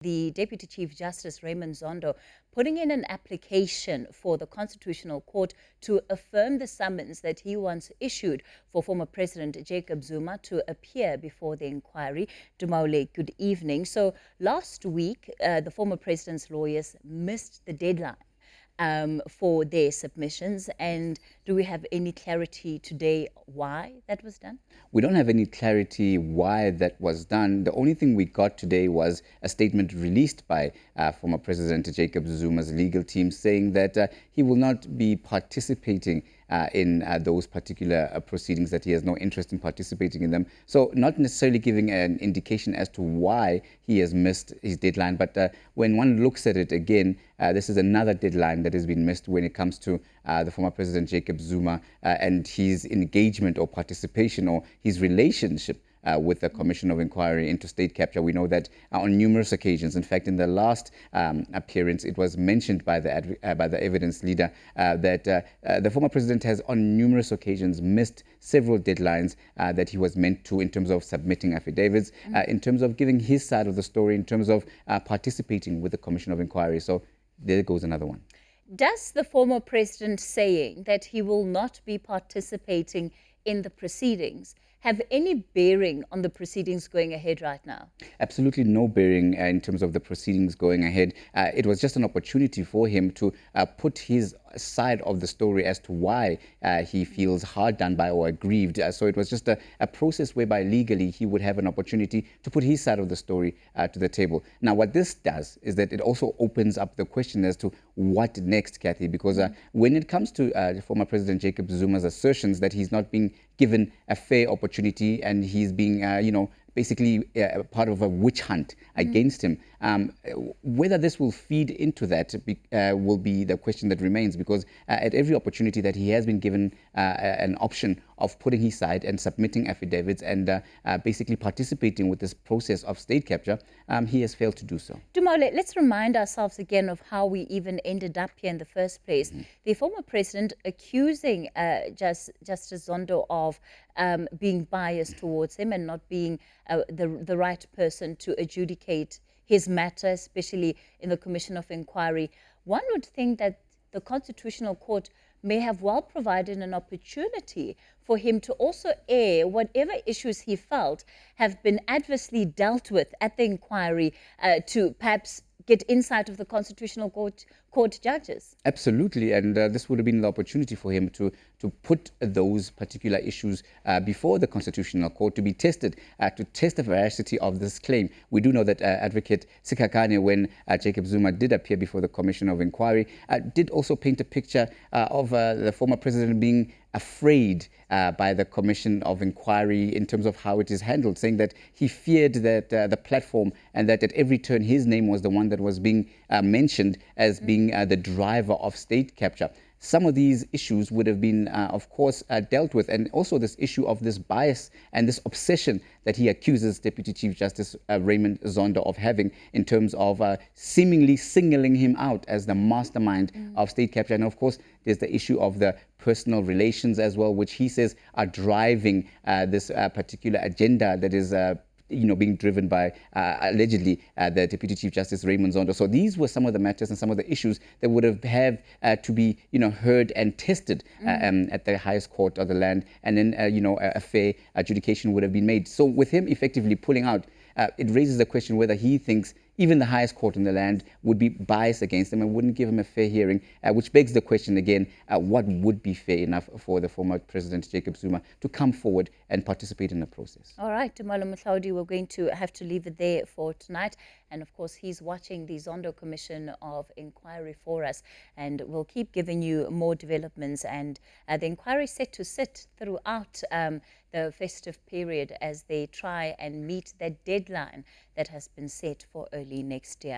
The Deputy Chief Justice Raymond Zondo putting in an application for the Constitutional Court to affirm the summons that he once issued for former President Jacob Zuma to appear before the inquiry. Tumaole, good evening. So last week, the former president's lawyers missed the deadline for their submissions. And do we have any clarity today why that was done? We don't have any clarity why that was done. The only thing we got today was a statement released by former President Jacob Zuma's legal team saying that he will not be participating in those particular proceedings, that he has no interest in participating in them. So not necessarily giving an indication as to why he has missed his deadline, but when one looks at it again, this is another deadline that has been missed when it comes to the former President Jacob Zuma and his engagement or participation or his relationship with the Commission of Inquiry into state capture. We know that on numerous occasions, in fact, in the last appearance, it was mentioned by the evidence leader that the former president has on numerous occasions missed several deadlines that he was meant to, in terms of submitting affidavits, in terms of giving his side of the story, in terms of participating with the Commission of Inquiry. So there goes another one. Does the former president saying that he will not be participating in the proceedings have any bearing on the proceedings going ahead right now? Absolutely no bearing in terms of the proceedings going ahead. It was just an opportunity for him to put his side of the story as to why he feels hard done by or aggrieved. So it was just a process whereby legally he would have an opportunity to put his side of the story to the table. Now, what this does is that it also opens up the question as to what next, Kathy, because when it comes to former President Jacob Zuma's assertions that he's not being given a fair opportunity and he's being, basically part of a witch hunt against him. Whether this will feed into that will be the question that remains, because at every opportunity that he has been given an option of putting his side and submitting affidavits and basically participating with this process of state capture, he has failed to do so. Tumaole, let's remind ourselves again of how we even ended up here in the first place. The former president accusing Justice Zondo of being biased towards him and not being the right person to adjudicate his matter, especially in the Commission of Inquiry. One would think that the Constitutional Court may have well provided an opportunity for him to also air whatever issues he felt have been adversely dealt with at the inquiry, to perhaps get insight of the Constitutional Court judges. Absolutely, and this would have been the opportunity for him to put those particular issues before the Constitutional Court to be tested, to test the veracity of this claim. We do know that Advocate Sikhakhane, when Jacob Zuma did appear before the Commission of Inquiry, did also paint a picture of the former president being afraid by the Commission of Inquiry in terms of how it is handled, saying that he feared that the platform and that at every turn his name was the one that was being mentioned as being the driver of state capture. Some of these issues would have been, of course, dealt with, and also this issue of this bias and this obsession that he accuses Deputy Chief Justice Raymond Zondo of having in terms of seemingly singling him out as the mastermind of state capture. And of course, there's the issue of the personal relations as well, which he says are driving this particular agenda that is being driven by allegedly the Deputy Chief Justice Raymond Zondo. So these were some of the matters and some of the issues that would have to be heard and tested at the highest court of the land, and then a fair adjudication would have been made. So with him effectively pulling out, it raises the question whether he thinks even the highest court in the land would be biased against him and wouldn't give him a fair hearing, which begs the question again, what would be fair enough for the former President Jacob Zuma to come forward and participate in the process? All right, Tumaole Mohlaoli, we're going to have to leave it there for tonight. And of course, he's watching the Zondo Commission of Inquiry for us, and we'll keep giving you more developments. And the inquiry is set to sit throughout the festive period as they try and meet that deadline that has been set for early next year.